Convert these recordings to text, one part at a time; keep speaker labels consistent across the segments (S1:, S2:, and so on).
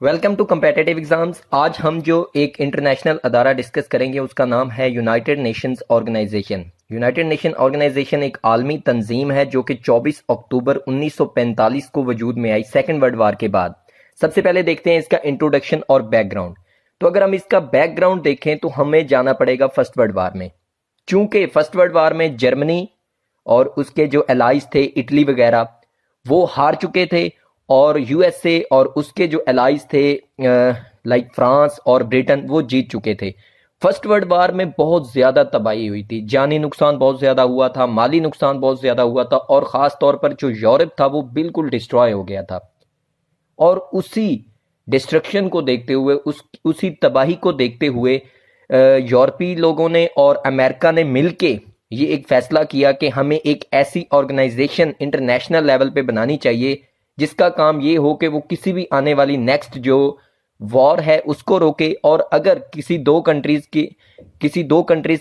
S1: Welcome to competitive exams. आज हम जो एक इंटरनेशनल अदारा डिस्कस करेंगे उसका नाम है United Nations organisation. United Nation organisation एक आलमी तंजीम है जो कि 24 अक्टूबर 1945 को वजूद में आई सेकेंड वर्ल्ड वार के बाद। सबसे पहले देखते हैं इसका इंट्रोडक्शन और बैकग्राउंड। तो अगर हम इसका बैकग्राउंड देखें तो हमें जाना पड़ेगा फर्स्ट वर्ल्ड वार में। चूंकि फर्स्ट वर्ल्ड वार में जर्मनी और उसके जो एलाइज थे इटली वगैरह वो हार चुके थे और यूएसए और उसके जो एलाइज थे लाइक फ्रांस और ब्रिटेन वो जीत चुके थे। फर्स्ट वर्ल्ड वार में बहुत ज़्यादा तबाही हुई थी, जानी नुकसान बहुत ज़्यादा हुआ था, माली नुकसान बहुत ज़्यादा हुआ था और ख़ास तौर पर जो यूरोप था वो बिल्कुल डिस्ट्रॉय हो गया था। और उसी डिस्ट्रक्शन को देखते हुए उसी तबाही को देखते हुए यूरोपीय लोगों ने और अमेरिका ने मिलके ये एक फैसला किया कि हमें एक ऐसी ऑर्गेनाइजेशन इंटरनेशनल लेवल पे बनानी चाहिए जिसका काम ये हो कि वो किसी भी आने वाली नेक्स्ट जो वॉर है उसको रोके। और अगर किसी दो कंट्रीज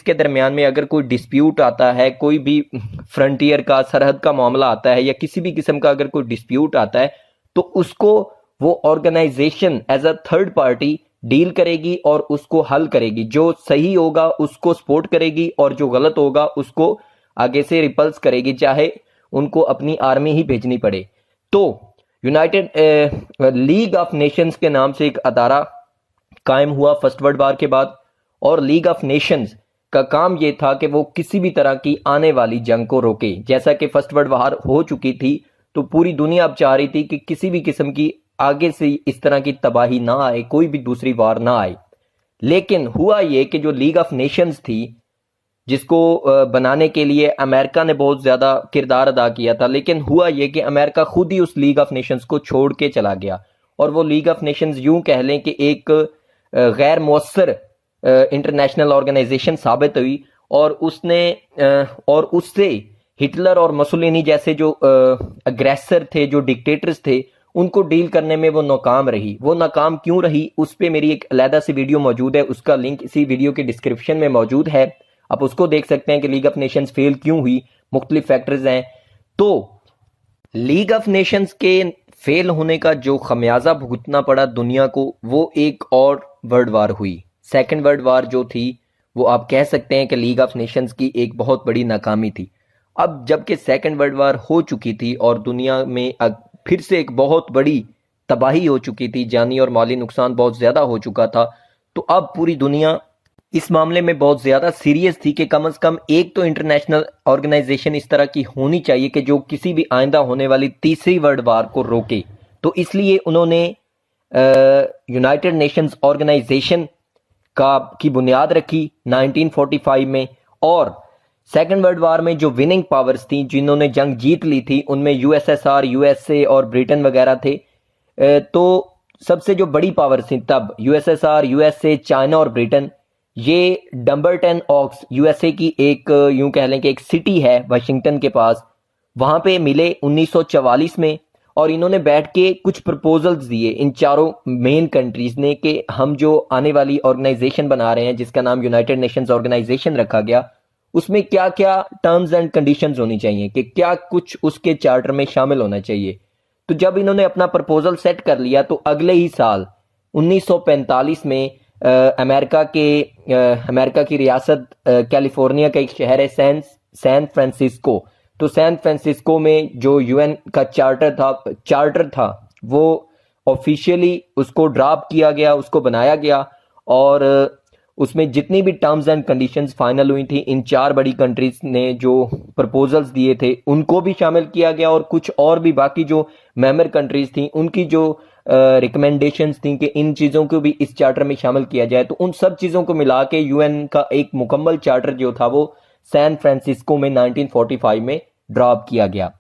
S1: के दरमियान में अगर कोई डिस्प्यूट आता है, कोई भी फ्रंटियर का सरहद का मामला आता है या किसी भी किस्म का अगर कोई डिस्प्यूट आता है तो उसको वो organisation as a third party deal करेगी और उसको हल करेगी। जो सही होगा उसको सपोर्ट करेगी और जो गलत होगा उसको आगे से रिपल्स करेगी, चाहे उनको अपनी आर्मी ही भेजनी पड़े। तो यूनाइटेड लीग ऑफ नेशंस के नाम से एक अदारा कायम हुआ फर्स्ट वर्ल्ड वार के बाद। और लीग ऑफ नेशंस का काम ये था कि वो किसी भी तरह की आने वाली जंग को रोके। जैसा कि फर्स्ट वर्ल्ड वार हो चुकी थी तो पूरी दुनिया अब चाह रही थी कि किसी भी किस्म की आगे से इस तरह की तबाही ना आए, कोई भी दूसरी वार ना आए। लेकिन हुआ ये कि जो लीग ऑफ नेशंस थी जिसको बनाने के लिए अमेरिका ने बहुत ज़्यादा किरदार अदा किया था, लेकिन हुआ ये कि अमेरिका खुद ही उस लीग ऑफ नेशंस को छोड़ के चला गया और वो लीग ऑफ नेशंस यूं कह लें कि एक गैर मौसर इंटरनेशनल ऑर्गेनाइजेशन साबित हुई। और उससे हिटलर और मुसोलिनी जैसे जो अग्रेसर थे, जो डिक्टेटर्स थे, उनको डील करने में वो नाकाम रही। वो नाकाम क्यों रही उस पर मेरी एक अलहदा सी वीडियो मौजूद है, उसका लिंक इसी वीडियो के डिस्क्रिप्शन में मौजूद है, आप उसको देख सकते हैं कि लीग ऑफ नेशंस फेल क्यों हुई, मुख्तलिफ फैक्टर्स हैं। तो लीग ऑफ नेशंस के फेल होने का जो खमियाजा भुगतना पड़ा दुनिया को वो एक और वर्ल्ड वार हुई। सेकेंड वर्ल्ड वार जो थी वो आप कह सकते हैं कि लीग ऑफ नेशंस की एक बहुत बड़ी नाकामी थी। अब जबकि सेकेंड वर्ल्ड वार हो चुकी थी और दुनिया में फिर से एक बहुत बड़ी तबाही हो चुकी थी, जानी और माली नुकसान बहुत ज़्यादा हो चुका था, तो अब पूरी दुनिया इस मामले में बहुत ज़्यादा सीरियस थी कि कम से कम एक तो इंटरनेशनल ऑर्गेनाइजेशन इस तरह की होनी चाहिए कि जो किसी भी आइंदा होने वाली तीसरी वर्ल्ड वार को रोके। तो इसलिए उन्होंने यूनाइटेड नेशंस ऑर्गेनाइजेशन की बुनियाद रखी 1945 में। और सेकेंड वर्ल्ड वार में जो विनिंग पावर्स थी, जिन्होंने जंग जीत ली थी, उनमें यूएसएसआर, यूएसए और ब्रिटेन वगैरह थे। तो सबसे जो बड़ी पावर्स थी तब यूएसएसआर, यूएसए, चाइना और ब्रिटेन, ये डम्बरटन ऑक्स यूएसए की एक यूं कह लें कि एक सिटी है वाशिंगटन के पास, वहां पे मिले 1944 में। और इन्होंने बैठ के कुछ प्रपोजल्स दिए इन चारों मेन कंट्रीज ने कि हम जो आने वाली ऑर्गेनाइजेशन बना रहे हैं जिसका नाम यूनाइटेड नेशंस ऑर्गेनाइजेशन रखा गया, उसमें क्या क्या टर्म्स एंड कंडीशंस होनी चाहिए, कि क्या कुछ उसके चार्टर में शामिल होना चाहिए। तो जब इन्होंने अपना प्रपोजल सेट कर लिया तो अगले ही साल 1945 में अमेरिका की रियासत कैलिफोर्निया का एक शहर है सैन फ्रांसिस्को। तो सैन फ्रांसिस्को में जो यूएन का चार्टर था वो ऑफिशियली उसको ड्राफ्ट किया गया, उसको बनाया गया और उसमें जितनी भी टर्म्स एंड कंडीशंस फाइनल हुई थी इन चार बड़ी कंट्रीज ने जो प्रपोजल्स दिए थे उनको भी शामिल किया गया और कुछ और भी बाकी जो मेंबर कंट्रीज थी उनकी जो रिकमेंडेशंस थी कि इन चीज़ों को भी इस चार्टर में शामिल किया जाए। तो उन सब चीज़ों को मिला के यूएन का एक मुकम्मल चार्टर जो था वो सैन फ्रांसिस्को में 1945 में ड्राफ्ट किया गया।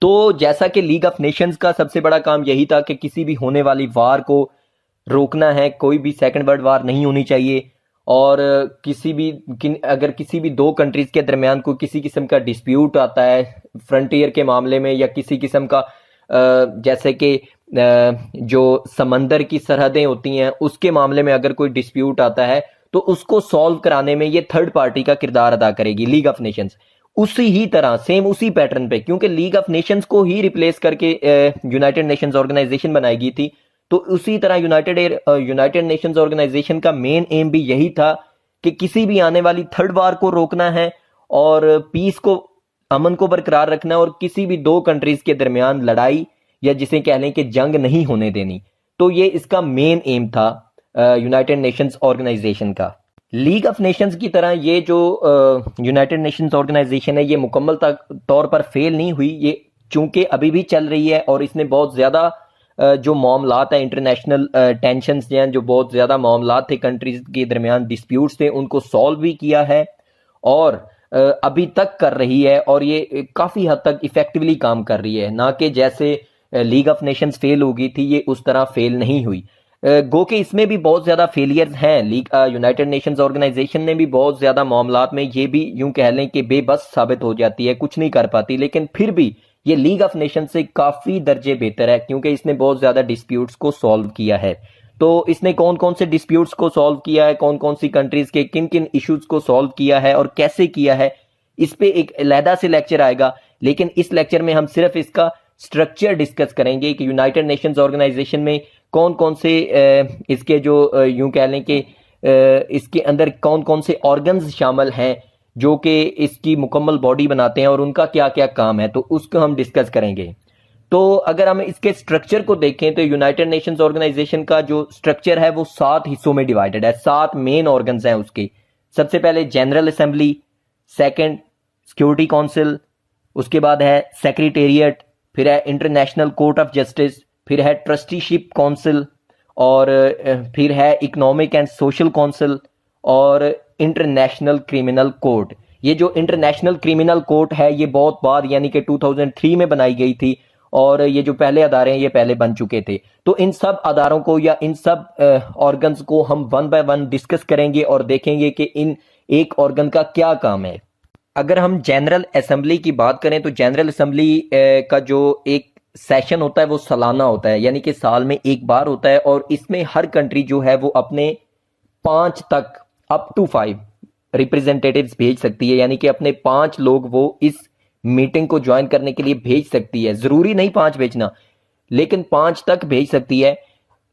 S1: तो जैसा कि लीग ऑफ नेशंस का सबसे बड़ा काम यही था कि किसी भी होने वाली वार को रोकना है, कोई भी सेकेंड वर्ल्ड वार नहीं होनी चाहिए। और अगर किसी भी दो कंट्रीज के दरमियान कोई किसी किस्म का डिस्प्यूट आता है फ्रंटियर के मामले में या किसी किस्म का जैसे कि जो समंदर की सरहदें होती हैं उसके मामले में अगर कोई डिस्प्यूट आता है तो उसको सॉल्व कराने में ये थर्ड पार्टी का किरदार अदा करेगी लीग ऑफ नेशंस। उसी ही तरह सेम उसी पैटर्न पे, क्योंकि लीग ऑफ नेशंस को ही रिप्लेस करके यूनाइटेड नेशंस ऑर्गेनाइजेशन बनाई गई थी, तो उसी तरह यूनाइटेड नेशंस ऑर्गेनाइजेशन का मेन एम भी यही था कि किसी भी आने वाली थर्ड वार को रोकना है और पीस को, अमन को बरकरार रखना है, और किसी भी दो कंट्रीज के दरमियान लड़ाई या जिसे कह लें कि जंग नहीं होने देनी। तो ये इसका मेन एम था यूनाइटेड नेशंस ऑर्गेनाइजेशन का। लीग ऑफ नेशंस की तरह ये जो यूनाइटेड नेशंस ऑर्गेनाइजेशन है, ये मुकम्मल तौर पर फेल नहीं हुई। ये चूंकि अभी भी चल रही है और इसने बहुत ज़्यादा जो मामलात है, इंटरनेशनल टेंशंस हैं, जो बहुत ज़्यादा मामलात थे कंट्रीज के दरमियान, डिस्प्यूट्स थे, उनको सॉल्व भी किया है और अभी तक कर रही है, और ये काफ़ी हद तक इफेक्टिवली काम कर रही है। ना कि जैसे लीग ऑफ नेशंस फेल हो गई थी, ये उस तरह फेल नहीं हुई। गो कि इसमें भी बहुत ज़्यादा फेलियर्स हैं। यूनाइटेड नेशंस ऑर्गेनाइजेशन ने भी बहुत ज़्यादा मामलात में ये भी यूं कह लें कि बेबस साबित हो जाती है, कुछ नहीं कर पाती। लेकिन फिर भी ये लीग ऑफ नेशन से काफ़ी दर्जे बेहतर है, क्योंकि इसने बहुत ज़्यादा डिस्प्यूट्स को सॉल्व किया है। तो इसने कौन कौन से डिस्प्यूट्स को सॉल्व किया है, कौन कौन सी कंट्रीज के किन किन इश्यूज को सॉल्व किया है और कैसे किया है, इस पे एक अलहदा से लेक्चर आएगा। लेकिन इस लेक्चर में हम सिर्फ इसका स्ट्रक्चर डिस्कस करेंगे कि यूनाइटेड नेशंस ऑर्गेनाइजेशन में कौन कौन से इसके जो यूं कह लें कि इसके अंदर कौन कौन से ऑर्गन्स शामिल हैं जो कि इसकी मुकम्मल बॉडी बनाते हैं और उनका क्या क्या काम है, तो उसको हम डिस्कस करेंगे। तो अगर हम इसके स्ट्रक्चर को देखें तो यूनाइटेड नेशंस ऑर्गेनाइजेशन का जो स्ट्रक्चर है वो 7 हिस्सों में डिवाइडेड है। 7 मेन ऑर्गन्स हैं उसके। सबसे पहले general assembly, second security council, उसके बाद है सेक्रेटेरिएट, फिर है इंटरनेशनल कोर्ट ऑफ जस्टिस, फिर है ट्रस्टीशिप काउंसिल, और फिर है इकोनॉमिक एंड सोशल काउंसिल, और इंटरनेशनल क्रिमिनल कोर्ट। ये जो इंटरनेशनल क्रिमिनल कोर्ट है ये बहुत बाद यानी कि 2003 में बनाई गई थी, और ये जो पहले अदारे हैं ये पहले बन चुके थे। तो इन सब अदारों को या इन सब ऑर्गन्स को हम वन बाय वन डिस्कस करेंगे और देखेंगे कि इन एक ऑर्गन का क्या काम है। अगर हम जनरल असेंबली की बात करें तो जनरल असेंबली का जो एक सेशन होता है वो सालाना होता है, यानी कि साल में एक बार होता है, और इसमें हर कंट्री जो है वो अपने 5 तक अप टू 5 रिप्रेजेंटेटिव्स भेज सकती है, यानी कि अपने 5 लोग वो इस मीटिंग को ज्वाइन करने के लिए भेज सकती है। जरूरी नहीं 5 भेजना, लेकिन 5 तक भेज सकती है।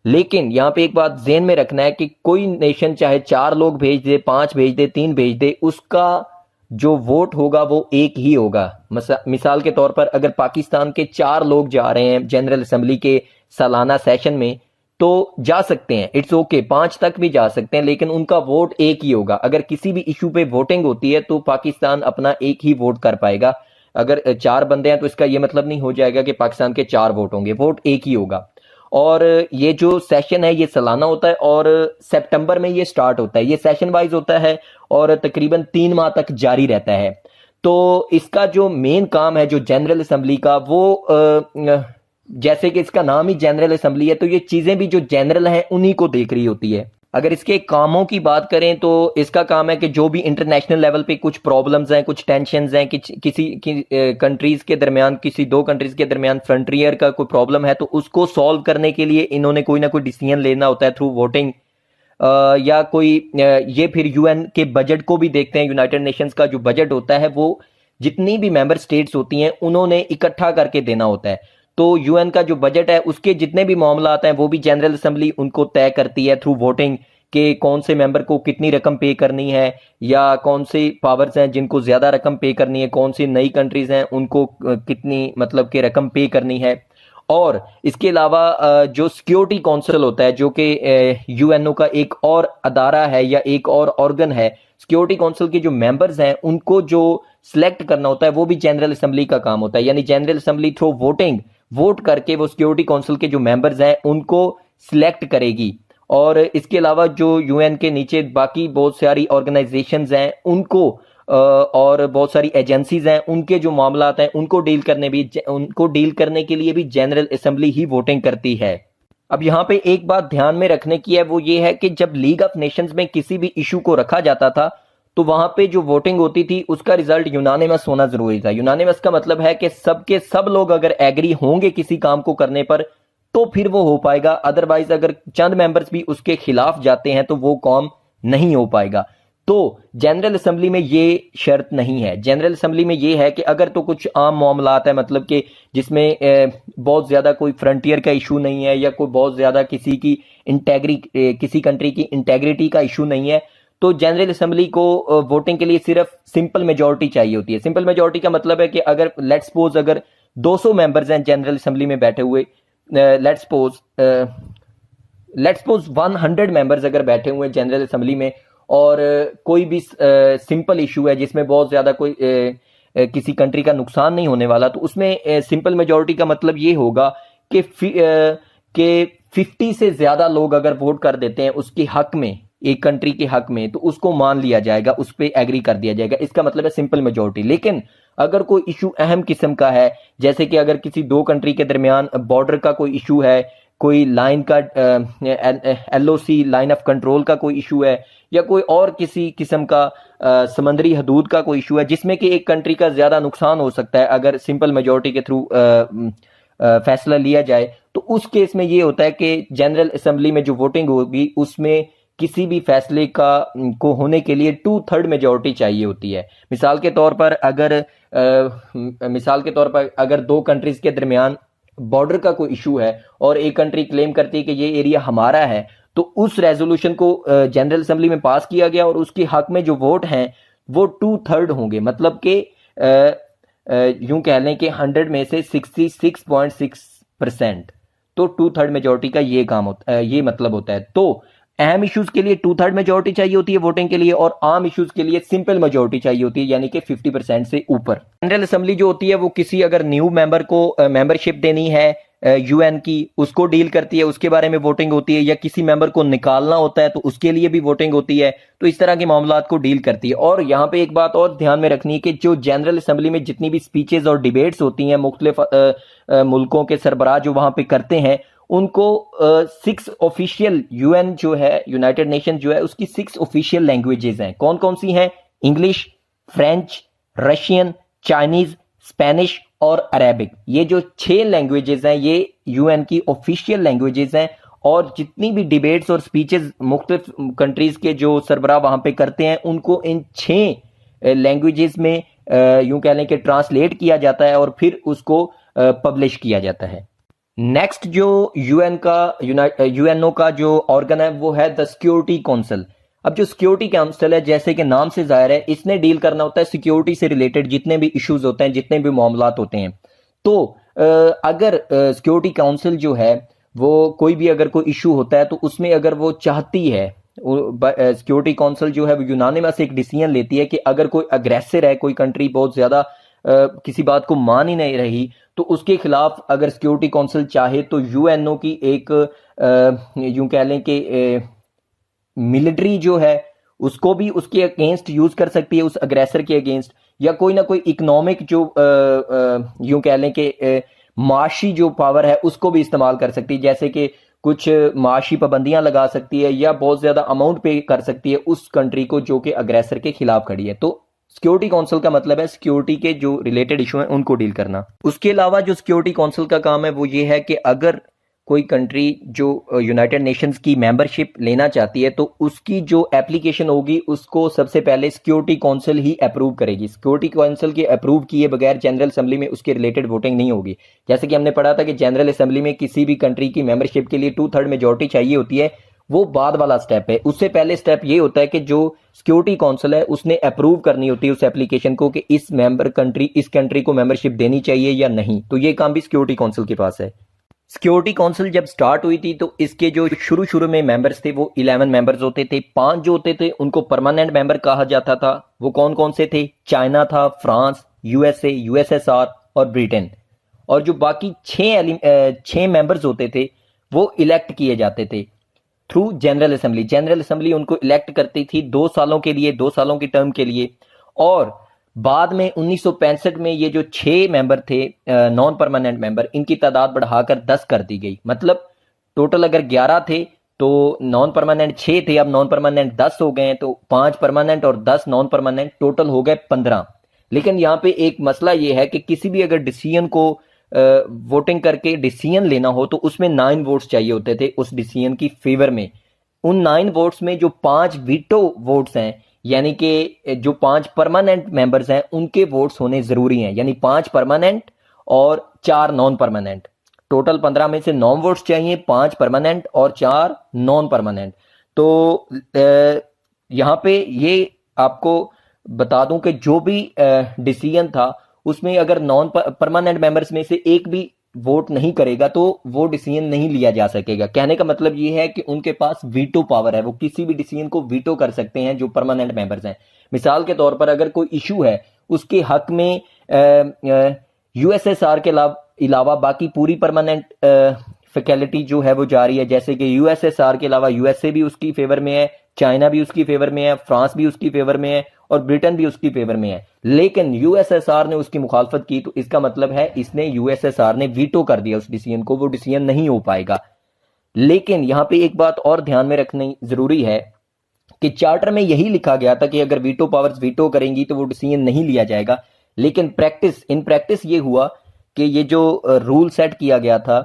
S1: लेकिन यहाँ पे एक बात ध्यान में रखना है कि कोई नेशन चाहे 4 लोग भेज दे, 5 भेज दे, 3 भेज दे, उसका जो वोट होगा वो एक ही होगा। मिसाल के तौर पर अगर पाकिस्तान के 4 लोग जा रहे हैं जनरल असेंबली के सालाना सेशन में तो जा सकते हैं, इट्स ओके, 5 तक भी जा सकते हैं, लेकिन उनका वोट एक ही होगा। अगर किसी भी इशू पे वोटिंग होती है तो पाकिस्तान अपना एक ही वोट कर पाएगा। अगर 4 बंदे हैं तो इसका यह मतलब नहीं हो जाएगा कि पाकिस्तान के 4 वोट होंगे, वोट एक ही होगा। और ये जो सेशन है ये सालाना होता है और सितंबर में ये स्टार्ट होता है। ये सेशन वाइज होता है और तकरीबन 3 माह तक जारी रहता है। तो इसका जो मेन काम है जो जनरल असेंबली का, वो जैसे कि इसका नाम ही जनरल असेंबली है, तो ये चीजें भी जो जनरल हैं उन्हीं को देख रही होती है। अगर इसके कामों की बात करें तो इसका काम है कि जो भी इंटरनेशनल लेवल पे कुछ प्रॉब्लम्स हैं, कुछ टेंशन्स हैं, किसी कंट्रीज के दरमियान, किसी 2 कंट्रीज के दरमियान फ्रंटियर का कोई प्रॉब्लम है, तो उसको सॉल्व करने के लिए इन्होंने कोई ना कोई डिसीजन लेना होता है थ्रू वोटिंग, या कोई ये फिर यूएन के बजट को भी देखते हैं। यूनाइटेड नेशंस का जो बजट होता है वो जितनी भी मेंबर स्टेट्स होती हैं उन्होंने इकट्ठा करके देना होता है। तो यूएन का जो बजट है उसके जितने भी मामला आते हैं वो भी जनरल असेंबली उनको तय करती है थ्रू वोटिंग कि कौन से मेंबर को कितनी रकम पे करनी है, या कौन से पावर्स हैं जिनको ज्यादा रकम पे करनी है, कौन सी नई कंट्रीज हैं उनको कितनी मतलब कि रकम पे करनी है। और इसके अलावा जो सिक्योरिटी काउंसिल होता है जो कि यूएनओ का एक और अदारा है या एक और ऑर्गन है, सिक्योरिटी काउंसिल के जो मेंबर्स हैं उनको जो सिलेक्ट करना होता है वो भी जनरल असेंबली का काम होता है। यानी जनरल असेंबली थ्रू वोट करके वो सिक्योरिटी काउंसिल के जो मेंबर्स हैं उनको सिलेक्ट करेगी। और इसके अलावा जो यूएन के नीचे बाकी बहुत सारी ऑर्गेनाइजेशंस हैं उनको और बहुत सारी एजेंसीज हैं, उनके जो मामलात हैं उनको डील करने के लिए भी जनरल असेंबली ही वोटिंग करती है। अब यहाँ पे एक बात ध्यान में रखने की है, वो ये है कि जब लीग ऑफ नेशंस में किसी भी इशू को रखा जाता था तो वहां पे जो वोटिंग होती थी उसका रिजल्ट यूनानिमस होना जरूरी था। यूनानिमस का मतलब है कि सबके सब लोग अगर एग्री होंगे किसी काम को करने पर तो फिर वो हो पाएगा, अदरवाइज अगर चंद मेंबर्स भी उसके खिलाफ जाते हैं तो वो काम नहीं हो पाएगा। तो जनरल असेंबली में ये शर्त नहीं है। जनरल असेंबली में ये है कि अगर तो कुछ आम मामलात है, मतलब कि जिसमें बहुत ज़्यादा कोई फ्रंटियर का इशू नहीं है या कोई बहुत ज़्यादा किसी कंट्री की इंटेग्रिटी का इशू नहीं है, तो जनरल असेंबली को वोटिंग के लिए सिर्फ सिंपल मेजोरिटी चाहिए होती है। सिंपल मेजोरिटी का मतलब है कि अगर लेट्स सपोज अगर 200 मेंबर्स हैं जनरल असेंबली में बैठे हुए, लेट्स सपोज 100 मेंबर्स अगर बैठे हुए हैं जनरल असेंबली में, और कोई भी सिंपल इशू है जिसमें बहुत ज़्यादा कोई किसी कंट्री का नुकसान नहीं होने वाला, तो उसमें सिंपल मेजोरिटी का मतलब ये होगा कि 50 से ज़्यादा लोग अगर वोट कर देते हैं उसके हक में, एक कंट्री के हक में, तो उसको मान लिया जाएगा, उस पर एग्री कर दिया जाएगा। इसका मतलब है सिंपल मेजोरिटी। लेकिन अगर कोई इशू अहम किस्म का है, जैसे कि अगर किसी दो कंट्री के दरमियान बॉर्डर का कोई इशू है, कोई लाइन का LOC लाइन ऑफ कंट्रोल का कोई इशू है, या कोई और किसी किस्म का समंदरी हदूद का कोई इशू है जिसमें कि एक कंट्री का ज़्यादा नुकसान हो सकता है अगर सिंपल मेजोरिटी के थ्रू फैसला लिया जाए, तो उस केस में ये होता है कि जनरल असेंबली में जो वोटिंग होगी उसमें किसी भी फैसले को होने के लिए 2/3 मेजोरिटी चाहिए होती है। मिसाल के तौर पर अगर दो कंट्रीज के दरमियान बॉर्डर का कोई इशू है और एक कंट्री क्लेम करती है कि ये एरिया हमारा है, तो उस रेजोल्यूशन को जनरल असेंबली में पास किया गया और उसके हक में जो वोट हैं वो 2/3 होंगे, मतलब कि यूं कह लें कि 100 में से 66.6%, तो 2/3 मेजोरिटी का ये काम होता है, ये मतलब होता है। तो अहम इश्यूज के लिए 2/3 मेजोरिटी चाहिए होती है वोटिंग के लिए, और आम इश्यूज के लिए सिंपल मेजोरिटी चाहिए होती है, यानी कि 50% से ऊपर। जनरल असेंबली जो होती है वो किसी अगर न्यू मेंबर को मेंबरशिप देनी है UN की, उसको डील करती है, उसके बारे में वोटिंग होती है, या किसी मेंबर को निकालना होता है तो उसके लिए भी वोटिंग होती है। तो इस तरह के मामलात को डील करती है। और यहाँ पे एक बात और ध्यान में रखनी है कि जो जनरल असेंबली में जितनी भी स्पीचेस और डिबेट्स होती हैं मुख्तलिफ मुल्कों के सरबराह जो वहां पे करते हैं, उनको 6 ऑफिशियल UN जो है, यूनाइटेड नेशन जो है, उसकी 6 ऑफिशियल लैंग्वेजेस हैं। कौन कौन सी हैं? English, French, Russian, Chinese, Spanish और अरेबिक। ये जो 6 लैंग्वेजेस हैं ये UN की ऑफिशियल लैंग्वेजेस हैं, और जितनी भी डिबेट्स और स्पीचेस मुख्तलिफ कंट्रीज के जो सरबराह वहां पे करते हैं उनको इन 6 लैंग्वेजेस में यूं कह लें कि ट्रांसलेट किया जाता है और फिर उसको पब्लिश किया जाता है। नेक्स्ट जो UNO का जो ऑर्गन है वो है द सिक्योरिटी काउंसिल। अब जो सिक्योरिटी काउंसिल है, जैसे कि नाम से जाहिर है, इसने डील करना होता है सिक्योरिटी से रिलेटेड जितने भी इश्यूज होते हैं, जितने भी मामलात होते हैं। तो अगर सिक्योरिटी काउंसिल जो है वो कोई भी अगर कोई इशू होता है तो उसमें अगर वो चाहती है, सिक्योरिटी काउंसिल जो है वो यूनानिमस एक डिसीजन लेती है कि अगर कोई अग्रेसर है, कोई कंट्री बहुत ज्यादा किसी बात को मान ही नहीं रही, तो उसके खिलाफ अगर सिक्योरिटी काउंसिल चाहे तो UNO की एक यूं कह लें कि मिलिट्री जो है उसको भी उसके अगेंस्ट यूज कर सकती है, उस अग्रेसर के अगेंस्ट, या कोई ना कोई इकोनॉमिक जो यूं कह लें कि माशी जो पावर है उसको भी इस्तेमाल कर सकती है, जैसे कि कुछ माशी पाबंदियां लगा सकती है या बहुत ज्यादा अमाउंट पे कर सकती है उस कंट्री को जो कि अग्रेसर के खिलाफ खड़ी है। तो सिक्योरिटी काउंसिल का मतलब है सिक्योरिटी के जो रिलेटेड इशू हैं उनको डील करना। उसके अलावा जो सिक्योरिटी काउंसिल का काम है वो ये है कि अगर कोई कंट्री जो यूनाइटेड नेशंस की मेंबरशिप लेना चाहती है तो उसकी जो एप्लीकेशन होगी उसको सबसे पहले सिक्योरिटी काउंसिल ही अप्रूव करेगी। सिक्योरिटी काउंसिल के अप्रूव किए बगैर जनरल असेंबली में उसके रिलेटेड वोटिंग नहीं होगी। जैसे कि हमने पढ़ा था कि जनरल असेंबली में किसी भी कंट्री की मेंबरशिप के लिए 2/3 मेजोरिटी चाहिए होती है, वो बाद वाला स्टेप है। उससे पहले स्टेप ये होता है कि जो सिक्योरिटी काउंसिल है उसने अप्रूव करनी होती है उस एप्लीकेशन को कि इस कंट्री को मेंबरशिप देनी चाहिए या नहीं। तो ये काम भी सिक्योरिटी काउंसिल के पास है। सिक्योरिटी काउंसिल जब स्टार्ट हुई थी तो इसके जो शुरू में मेंबर्स थे वो 11 मेंबर्स होते थे। 5 जो होते थे उनको परमानेंट मेंबर कहा जाता था। वो कौन कौन से थे? चाइना था, फ्रांस, USA, USSR और ब्रिटेन। और जो बाकी 6 मेंबर्स होते थे वो इलेक्ट किए जाते थे through general assembly. General assembly उनको इलेक्ट करती थी 2 सालों के लिए, 2 सालों की टर्म के लिए। और बाद में 1965 में ये जो 6 मेंबर थे नॉन परमानेंट मेंबर, इनकी तादाद बढ़ाकर 10 कर दी गई। मतलब टोटल अगर 11 थे तो नॉन परमानेंट 6 थे, अब नॉन परमानेंट 10 हो गए हैं, तो 5 परमानेंट और 10 नॉन परमानेंट, टोटल हो गए 15। लेकिन यहाँ पे एक मसला ये है कि किसी भी अगर डिसीजन को वोटिंग करके डिसीजन लेना हो तो उसमें 9 वोट्स चाहिए होते थे उस डिसीजन की फेवर में। उन 9 वोट्स में जो 5 वीटो वोट्स हैं यानी कि जो 5 परमानेंट मेंबर्स हैं उनके वोट्स होने जरूरी हैं, यानी 5 परमानेंट और 4 नॉन परमानेंट। टोटल 15 में से 9 वोट्स चाहिए, 5 परमानेंट और 4 नॉन परमानेंट। तो यहाँ पे ये आपको बता दूं कि जो भी डिसीजन था उसमें अगर नॉन परमानेंट मेंबर्स में से एक भी वोट नहीं करेगा तो वो डिसीजन नहीं लिया जा सकेगा। कहने का मतलब ये है कि उनके पास वीटो पावर है, वो किसी भी डिसीजन को वीटो कर सकते हैं जो परमानेंट मेंबर्स हैं। मिसाल के तौर पर अगर कोई इशू है उसके हक में यूएसएसआर के अलावा बाकी पूरी परमानेंट फैकल्टी जो है वो जारी है, जैसे कि यूएसएसआर के अलावा यूएसए भी उसकी फेवर में है, चाइना भी उसकी फेवर में है, फ्रांस भी उसकी फेवर में है और ब्रिटेन भी उसकी फेवर में है। लेकिन यूएसएसआर ने उसकी मुखालफत की तो इसका मतलब है इसने यूएसएसआर ने वीटो कर दिया उस डिसीजन को, वो डिसीजन नहीं हो पाएगा। लेकिन यहां पे एक बात और ध्यान में रखनी जरूरी है कि चार्टर में यही लिखा गया था कि अगर वीटो पावर्स वीटो करेंगी तो वो डिसीजन नहीं लिया जाएगा। लेकिन इन प्रैक्टिस ये हुआ कि ये जो रूल सेट किया गया था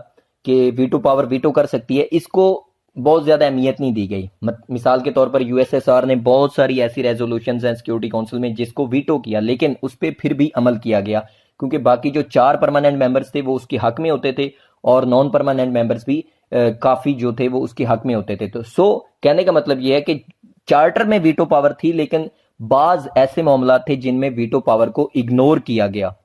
S1: कि वीटो पावर वीटो कर सकती है, इसको बहुत ज्यादा अहमियत नहीं दी गई। मिसाल के तौर पर यूएसएसआर ने बहुत सारी ऐसी रेजोल्यूशंस हैं सिक्योरिटी काउंसिल में जिसको वीटो किया, लेकिन उस पर फिर भी अमल किया गया क्योंकि बाकी जो 4 परमानेंट मेंबर्स थे वो उसके हक में होते थे और नॉन परमानेंट मेंबर्स भी काफी जो थे वो उसके हक में होते थे। तो कहने का मतलब ये है कि चार्टर में वीटो पावर थी, लेकिन बाज ऐसे मामला थे जिनमें वीटो पावर को इग्नोर किया गया।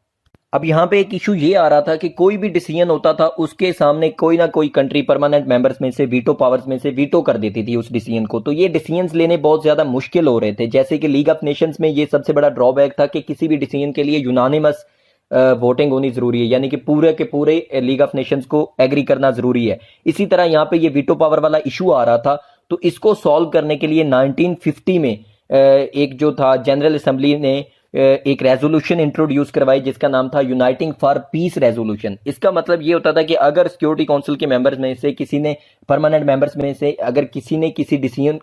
S1: अब यहाँ पे एक इशू ये आ रहा था कि कोई भी डिसीजन होता था उसके सामने कोई ना कोई कंट्री परमानेंट मेंबर्स में से वीटो पावर्स में से वीटो कर देती थी उस डिसीजन को, तो ये डिसीजंस लेने बहुत ज्यादा मुश्किल हो रहे थे। जैसे कि लीग ऑफ नेशंस में ये सबसे बड़ा ड्रॉबैक था कि किसी भी डिसीजन के लिए यूनानिमस वोटिंग होनी जरूरी है, यानी कि पूरे के पूरे लीग ऑफ नेशंस को एग्री करना जरूरी है। इसी तरह यहाँ पे ये वीटो पावर वाला इशू आ रहा था, तो इसको सॉल्व करने के लिए 1950 में एक जो था जनरल असेंबली ने एक रेजोल्यूशन इंट्रोड्यूस करवाई जिसका नाम था यूनाइटिंग फॉर पीस रेजोल्यूशन। इसका मतलब ये होता था कि अगर सिक्योरिटी काउंसिल के मेंबर्स में से किसी ने, परमानेंट मेंबर्स में से अगर किसी ने किसी डिसीजन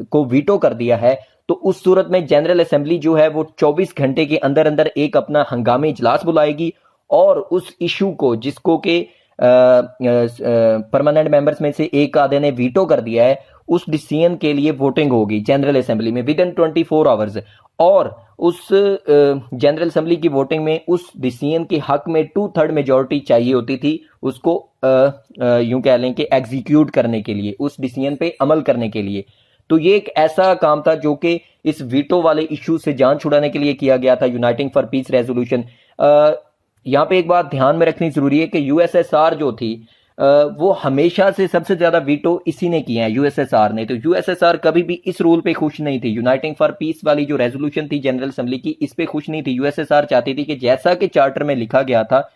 S1: को वीटो कर दिया है तो उस सूरत में जनरल असेंबली जो है वो 24 घंटे के अंदर अंदर एक अपना हंगामी इजलास बुलाएगी और उस इशू को जिसको के परमानेंट मेंबर्स में से एक आधे ने वीटो कर दिया है उस डिसीजन के लिए वोटिंग होगी जनरल असेंबली में विद इन 24 आवर्स, और उस जनरल असेंबली की वोटिंग में उस डिसीजन के हक में 2/3 मेजोरिटी चाहिए होती थी उसको यूं कह लें कि एग्जीक्यूट करने के लिए, उस डिसीजन पे अमल करने के लिए। तो ये एक ऐसा काम था जो कि इस वीटो वाले इशू से जान छुड़ाने के लिए किया गया था, यूनाइटिंग फॉर पीस रेजोल्यूशन। यहाँ पे एक बात ध्यान में रखनी जरूरी है कि यूएसएसआर जो थी वो हमेशा से सबसे ज्यादा वीटो इसी ने किए हैं, यूएसएसआर ने। तो यूएसएसआर कभी भी इस रूल पे खुश नहीं थी, यूनाइटिंग फॉर पीस वाली जो रेजोल्यूशन थी जनरल असेंबली की, इस पे खुश नहीं थी। यूएसएसआर चाहती थी कि जैसा कि चार्टर में लिखा गया था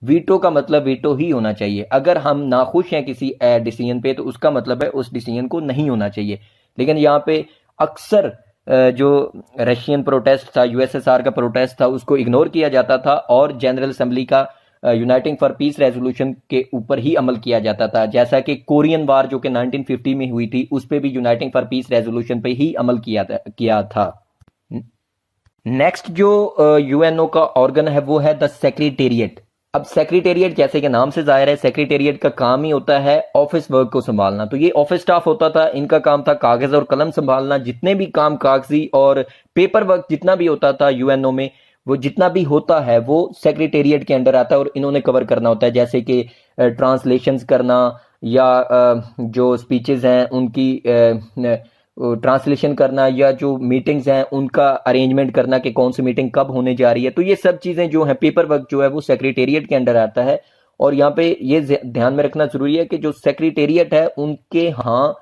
S1: वीटो का मतलब वीटो ही होना चाहिए। अगर हम नाखुश हैं किसी डिसीजन पे तो उसका मतलब है उस डिसीजन को नहीं होना चाहिए। लेकिन यहाँ पे अक्सर जो रशियन प्रोटेस्ट था, यूएसएसआर का प्रोटेस्ट था, उसको इग्नोर किया जाता था और जनरल असेंबली का यूनाइटिंग फॉर पीस रेजोल्यूशन के ऊपर ही अमल किया जाता था। जैसा कि कोरियन वार जो कि 1950 में हुई थी उस पे भी यूनाइटिंग फॉर पीस रेजोल्यूशन पे ही अमल किया था। नेक्स्ट जो यूएनओ का ऑर्गन है वो है द सेक्रेटेरिएट। अब सेक्रेटेरिएट जैसे कि नाम से जाहिर है, सेक्रेटेरिएट का काम ही होता है ऑफिस वर्क को संभालना। तो ये ऑफिस स्टाफ होता था, इनका काम था कागज और कलम संभालना। जितने भी काम कागजी और पेपर वर्क जितना भी होता था यूएनओ में, वो जितना भी होता है वो सेक्रेटेरिएट के अंडर आता है और इन्होंने कवर करना होता है, जैसे कि ट्रांसलेशंस करना या जो स्पीचेस हैं उनकी ट्रांसलेशन करना, या जो मीटिंग्स हैं उनका अरेंजमेंट करना कि कौन सी मीटिंग कब होने जा रही है। तो ये सब चीजें जो है, पेपर वर्क जो है वो सेक्रेटेरिएट के अंडर आता है। और यहाँ पे ये ध्यान में रखना जरूरी है कि जो सेक्रेटेरिएट है उनके यहाँ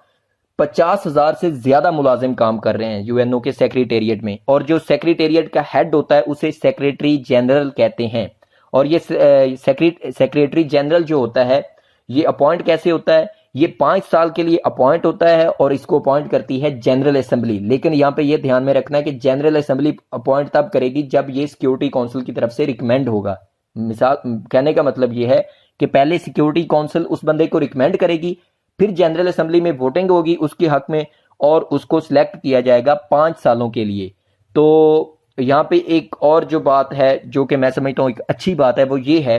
S1: 50,000 से ज्यादा मुलाजिम काम कर रहे हैं यूएनओ के सेक्रेटेरिएट में, और जो सेक्रेटेरिएट का हेड होता है उसे सेक्रेटरी जनरल कहते हैं। और ये सेक्रेटरी जनरल जो होता है ये अपॉइंट कैसे होता है, ये 5 साल के लिए अपॉइंट होता है और इसको अपॉइंट करती है जनरल असेंबली। लेकिन यहाँ पे ये ध्यान में रखना है कि जनरल असेंबली अपॉइंट तब करेगी जब ये सिक्योरिटी काउंसिल की तरफ से रिकमेंड होगा। मिसाल कहने का मतलब ये है कि पहले सिक्योरिटी काउंसिल उस बंदे को रिकमेंड करेगी, फिर जनरल असेंबली में वोटिंग होगी उसके हक में और उसको सिलेक्ट किया जाएगा 5 सालों के लिए। तो यहाँ पे एक और जो बात है जो कि मैं समझता हूँ एक अच्छी बात है वो ये है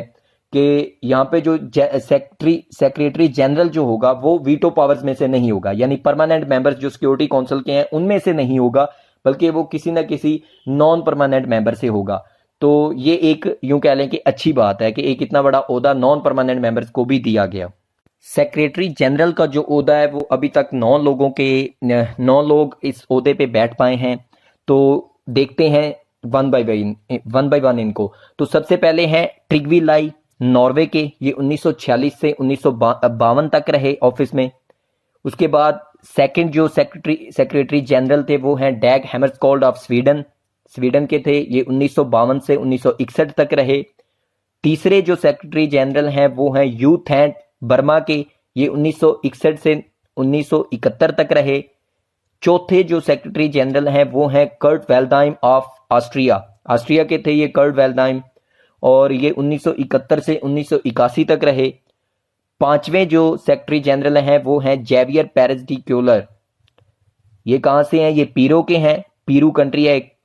S1: कि यहाँ पे जो सेक्रेटरी जनरल जो होगा वो वीटो पावर्स में से नहीं होगा, यानी परमानेंट मेंबर्स जो सिक्योरिटी काउंसिल के हैं उनमें से नहीं होगा, बल्कि वो किसी ना किसी नॉन परमानेंट मेंबर से होगा। तो ये एक यूं कह लें कि अच्छी बात है कि एक इतना बड़ा ओहदा नॉन परमानेंट मेंबर्स को भी दिया गया। सेक्रेटरी जनरल का जो ओहदा है वो अभी तक 9 लोग इस ओहदे पे बैठ पाए हैं। तो देखते हैं वन बाय वन इनको। तो सबसे पहले हैं ट्रिग्वी लाई, नॉर्वे के, ये 1946 से 1952 तक रहे ऑफिस में। उसके बाद सेकंड जो सेक्रेटरी जनरल थे वो हैं डैग हैमरस्कोल्ड ऑफ स्वीडन के थे, ये 1952 से 1961 तक रहे। तीसरे जो सेक्रेटरी जनरल हैं वो हैं यू थैंट बर्मा के, ये 1961 से 1971 तक रहे। चौथे जो सेक्रेटरी जनरल हैं वो हैं कर्ट वेल्डाइम ऑफ ऑस्ट्रिया के थे ये कर्ट वेल्डाइम, और ये 1971 से 1981 तक रहे। पांचवें जो सेक्रेटरी जनरल हैं वो हैं जेवियर पेरेज डी क्यूलर, ये कहाँ से हैं, ये पीरो के हैं, पीरू कंट्री है एक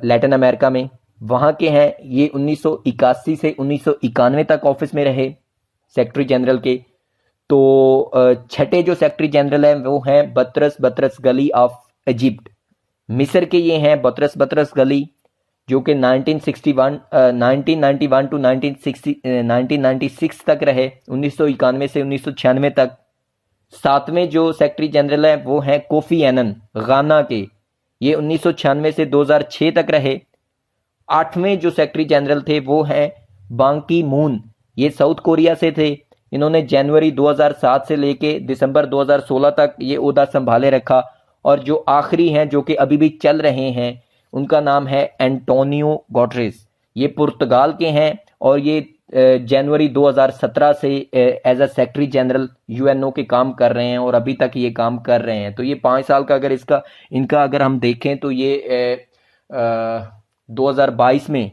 S1: लैटिन अमेरिका में, वहाँ के हैं। ये 1981 से 1991 तक ऑफिस में रहे सेक्रेटरी जनरल के। तो छठे जो सेक्रेटरी जनरल हैं वो हैं बतरस गली ऑफ इजिप्ट, मिस्र के ये हैं बतरस गली, जो कि 1991 टू 1996 तक रहे, 1991 से 1996 तक। सातवें जो सेक्रेटरी जनरल हैं वो हैं कोफी एनन, गाना के, ये 1996 से 2006 तक रहे। आठवें जो सेक्रेटरी जनरल थे वो हैं बांग की मून, ये साउथ कोरिया से थे, इन्होंने जनवरी 2007 से लेके दिसंबर 2016 तक ये ओहदा संभाले रखा। और जो आखिरी हैं जो कि अभी भी चल रहे हैं उनका नाम है एंटोनियो गुटेरेस, ये पुर्तगाल के हैं और ये जनवरी 2017 से as a secretary general UNO के काम कर रहे हैं और अभी तक ये काम कर रहे हैं। तो ये 5 साल का अगर इनका अगर हम देखें तो ये 2022 में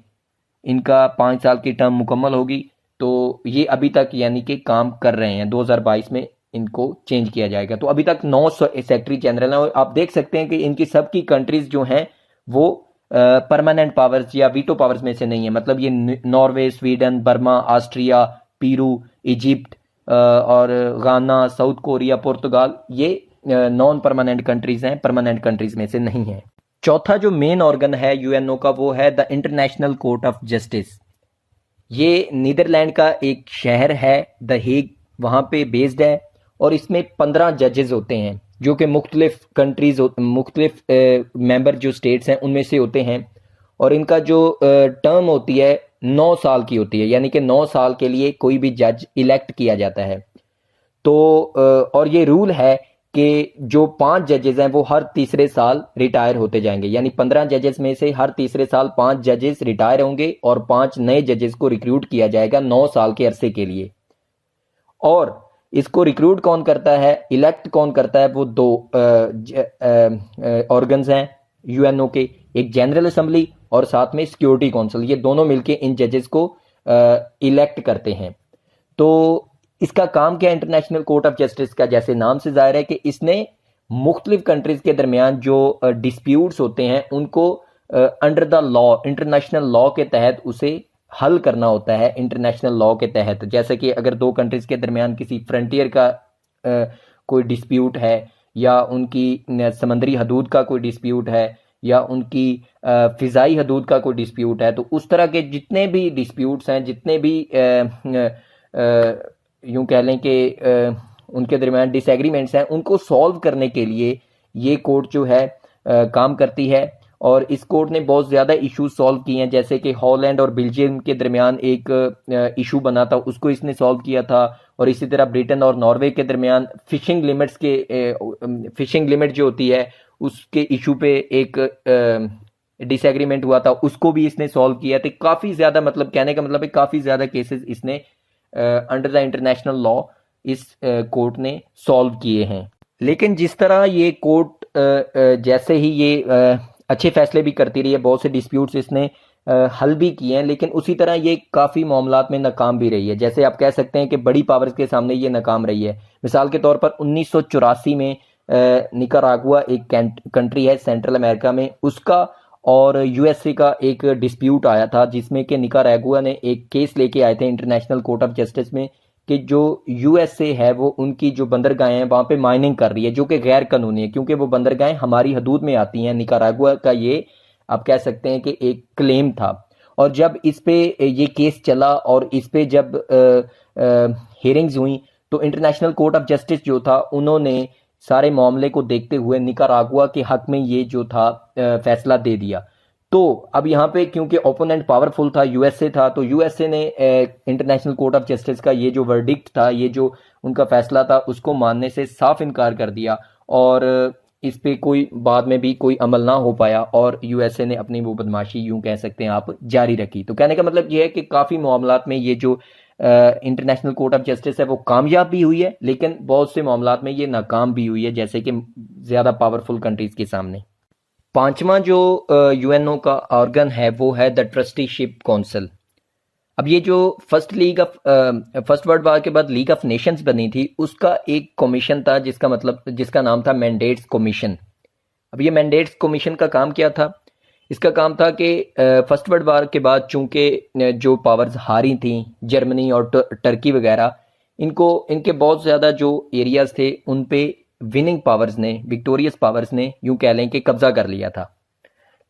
S1: इनका 5 साल की टर्म मुकम्मल होगी। तो ये अभी तक यानी कि काम कर रहे हैं, 2022 में इनको चेंज किया जाएगा। तो अभी तक 9 सेक्रेटरी जनरल हैं और आप देख सकते हैं कि इनकी सबकी कंट्रीज जो हैं वो परमानेंट पावर्स या वीटो पावर्स में से नहीं है। मतलब ये नॉर्वे, स्वीडन, बर्मा, ऑस्ट्रिया, पीरू, इजिप्ट और गाना, साउथ कोरिया, पुर्तगाल, ये नॉन परमानेंट कंट्रीज हैं, परमानेंट कंट्रीज में से नहीं है। चौथा जो मेन ऑर्गन है यूएनओ का वो है the international court of justice, ये नीदरलैंड का एक शहर है द हेग, वहाँ पे बेस्ड है और इसमें 15 जजेस होते हैं जो कि मुख्तलिफ कंट्रीज, मुख्तलिफ मेंबर जो स्टेट्स हैं उनमें से होते हैं। और इनका जो टर्म होती है 9 साल की होती है, यानी कि 9 साल के लिए कोई भी जज इलेक्ट किया जाता है। तो और ये रूल है कि जो 5 जजेस हैं वो हर तीसरे साल रिटायर होते जाएंगे, यानी 15 जजेस में से हर तीसरे साल 5 जजेस रिटायर होंगे और 5 नए जजेस को रिक्रूट किया जाएगा 9 साल के अरसे के लिए। और इसको रिक्रूट कौन करता है, इलेक्ट कौन करता है, वो 2 ऑर्गन्स हैं यूएनओ के, एक जनरल असेंबली और साथ में सिक्योरिटी काउंसिल, ये दोनों मिलके इन जजेस को इलेक्ट करते हैं। तो इसका काम क्या है इंटरनेशनल कोर्ट ऑफ जस्टिस का, जैसे नाम से जाहिर है कि इसने मुख्तलिफ कंट्रीज के दरमियान जो डिस्प्यूट्स होते हैं उनको under the law, international law के तहत उसे हल करना होता है इंटरनेशनल लॉ के तहत। जैसे कि अगर 2 कंट्रीज के दरमियान किसी फ्रंटियर का कोई डिस्प्यूट है, या उनकी समंदरी हदूद का कोई डिस्प्यूट है, या उनकी फिजाई हदूद का कोई डिस्प्यूट है, तो उस तरह के जितने भी डिस्प्यूट्स हैं, जितने भी यूं कह लें कि उनके दरमियान डिसएग्रीमेंट्स हैं, उनको सॉल्व करने के लिए ये कोर्ट जो है काम करती है। और इस कोर्ट ने बहुत ज़्यादा इश्यूज सॉल्व किए हैं, जैसे कि हॉलैंड और बेल्जियम के दरमियान एक इशू बना था, उसको इसने सॉल्व किया था। और इसी तरह ब्रिटेन और नॉर्वे के दरमियान फिशिंग लिमिट जो होती है उसके इशू पे एक डिसएग्रीमेंट हुआ था, उसको भी इसने सॉल्व किया। तो काफ़ी ज़्यादा, मतलब कहने का मतलब है काफ़ी ज़्यादा केसेस इसने अंडर द इंटरनेशनल लॉ इस कोर्ट ने सॉल्व किए हैं। लेकिन जिस तरह ये कोर्ट जैसे ही ये अच्छे फैसले भी करती रही है, बहुत से डिस्प्यूट्स इसने हल भी किए हैं, लेकिन उसी तरह ये काफ़ी मामलात में नाकाम भी रही है। जैसे आप कह सकते हैं कि बड़ी पावर्स के सामने ये नाकाम रही है। मिसाल के तौर पर 1984 में निकारागुआ एक कंट्री है सेंट्रल अमेरिका में, उसका और यूएसए का एक डिस्प्यूट आया था, जिसमें कि निकारागुआ ने एक केस लेके आए थे इंटरनेशनल कोर्ट ऑफ जस्टिस में कि जो यूएसए है वो उनकी जो बंदरगाहें हैं वहाँ पे माइनिंग कर रही है, जो कि गैर कानूनी है, क्योंकि वो बंदरगाहें हमारी हदूद में आती हैं। निकारागुआ का ये आप कह सकते हैं कि एक क्लेम था। और जब इस पे ये केस चला और इस पे जब हियरिंग्स हुई, तो इंटरनेशनल कोर्ट ऑफ जस्टिस जो था उन्होंने सारे मामले को देखते हुए निकारागुआ के हक में ये जो था फैसला दे दिया। तो अब यहाँ पे क्योंकि ओपोनेंट पावरफुल था, यूएसए था, तो यूएसए ने इंटरनेशनल कोर्ट ऑफ जस्टिस का ये जो वर्डिक्ट था, ये जो उनका फैसला था, उसको मानने से साफ इनकार कर दिया और इस पे कोई बाद में भी कोई अमल ना हो पाया और यूएसए ने अपनी वो बदमाशी यूं कह सकते हैं आप जारी रखी। तो कहने का मतलब ये है कि काफ़ी मामलात में ये जो इंटरनेशनल कोर्ट ऑफ जस्टिस है वो कामयाब भी हुई है, लेकिन बहुत से मामलात में ये नाकाम भी हुई है, जैसे कि ज़्यादा पावरफुल कंट्रीज़ के सामने। पांचवा जो यूएनओ का ऑर्गन है वो है द ट्रस्टीशिप काउंसिल। अब ये जो फर्स्ट वर्ल्ड वार के बाद लीग ऑफ नेशंस बनी थी, उसका एक कमीशन था जिसका नाम था मैंडेट्स कमीशन। अब ये मैंडेट्स कमीशन का काम क्या था? इसका काम था कि फर्स्ट वर्ल्ड वार के बाद चूंकि जो पावर्स हारी थी, जर्मनी और टर्की वगैरह, इनके बहुत ज़्यादा जो एरियाज थे उन पे विनिंग पावर्स ने, विक्टोरियस पावर्स ने यूं कह लें कि कब्जा कर लिया था,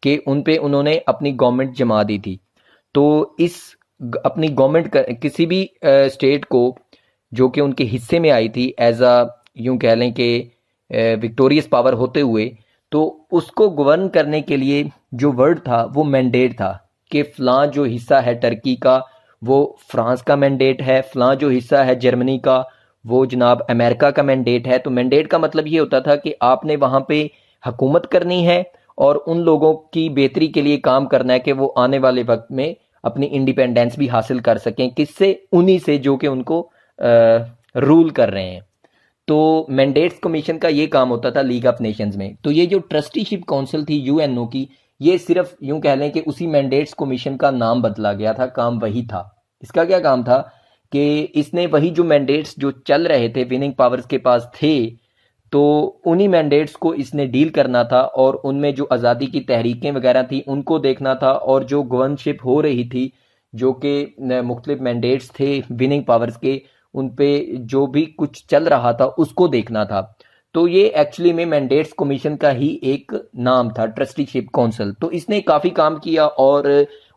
S1: कि उन पे उन्होंने अपनी गवर्नमेंट जमा दी थी। तो इस अपनी गवर्नमेंट किसी भी स्टेट को जो कि उनके हिस्से में आई थी एज यूं कह लें कि विक्टोरियस पावर होते हुए, तो उसको गवर्न करने के लिए जो वर्ड था वो मैंडेट था कि फ़लाँ जो हिस्सा है टर्की का वो फ्रांस का मैंडेट है, फ़लाँ जो हिस्सा है जर्मनी का वो जनाब अमेरिका का मैंडेट है। तो मैंडेट का मतलब ये होता था कि आपने वहाँ पे हुकूमत करनी है और उन लोगों की बेहतरी के लिए काम करना है कि वो आने वाले वक्त में अपनी इंडिपेंडेंस भी हासिल कर सकें। किससे? उन्हीं से जो कि उनको रूल कर रहे हैं। तो मैंडेट्स कमीशन का ये काम होता था लीग ऑफ नेशंस में। तो ये जो ट्रस्टीशिप काउंसिल थी यूएनओ की, ये सिर्फ यूं कह लें कि उसी मैंडेट्स कमीशन का नाम बदला गया था, काम वही था। इसका क्या काम था कि इसने वही जो मैंडेट्स जो चल रहे थे, विनिंग पावर्स के पास थे, तो उन्हीं मैंडेट्स को इसने डील करना था और उनमें जो आज़ादी की तहरीकें वगैरह थी उनको देखना था, और जो गवर्नशिप हो रही थी जो कि मुख्तलिफ मैंडेट्स थे विनिंग पावर्स के, उन पे जो भी कुछ चल रहा था उसको देखना था। तो ये एक्चुअली में मैंडेट्स कमीशन का ही एक नाम था, ट्रस्टीशिप काउंसिल। तो इसने काफ़ी काम किया और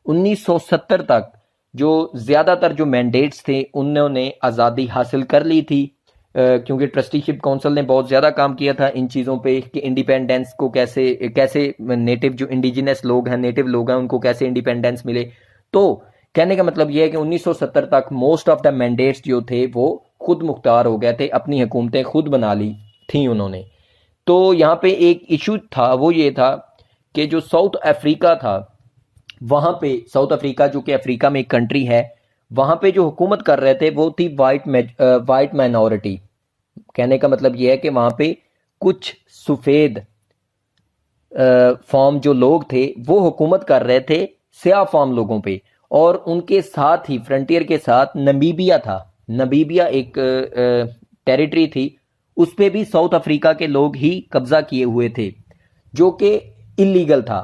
S1: 1970 तक जो ज़्यादातर जो मैंडेट्स थे उन्होंने आज़ादी हासिल कर ली थी, क्योंकि ट्रस्टीशिप काउंसिल ने बहुत ज़्यादा काम किया था इन चीज़ों पे कि इंडिपेंडेंस को कैसे नेटिव जो इंडिजिनस लोग हैं, नेटिव लोग हैं, उनको कैसे इंडिपेंडेंस मिले। तो कहने का मतलब यह है कि 1970 तक मोस्ट ऑफ द मैंडेट्स जो थे वो खुद मुख्तार हो गए थे, अपनी हुकूमतें खुद बना ली थी उन्होंने। तो यहाँ पे एक इशू था, वो ये था कि जो साउथ अफ्रीका था, वहाँ पे साउथ अफ्रीका जो कि अफ्रीका में एक कंट्री है, वहाँ पे जो हुकूमत कर रहे थे वो थी वाइट माइनॉरिटी। कहने का मतलब ये है कि वहाँ पे कुछ सफ़ेद फॉर्म जो लोग थे वो हुकूमत कर रहे थे स्याह फॉर्म लोगों पे, और उनके साथ ही फ्रंटियर के साथ नमीबिया था। नमीबिया एक टेरिटरी थी, उस पे भी साउथ अफ्रीका के लोग ही कब्जा किए हुए थे, जो कि इलीगल था।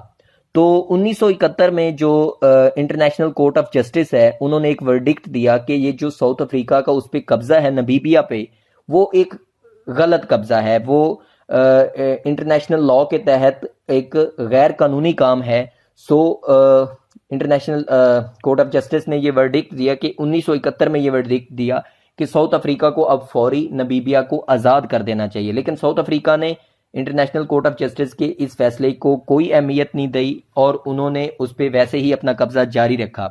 S1: तो 1971 में जो इंटरनेशनल कोर्ट ऑफ जस्टिस है, उन्होंने एक वर्डिक्ट दिया कि ये जो साउथ अफ्रीका का उस पर कब्जा है नमीबिया पे, वो एक गलत कब्जा है, वो इंटरनेशनल लॉ के तहत एक गैर कानूनी काम है। So international court of justice ने ये वर्डिक्ट दिया कि 1971 में ये वर्डिक्ट दिया कि साउथ अफ्रीका को अब फौरी नमीबिया को आज़ाद कर देना चाहिए। लेकिन साउथ अफ्रीका ने इंटरनेशनल कोर्ट ऑफ जस्टिस के इस फैसले को कोई अहमियत नहीं दी और उन्होंने उस पर वैसे ही अपना कब्जा जारी रखा।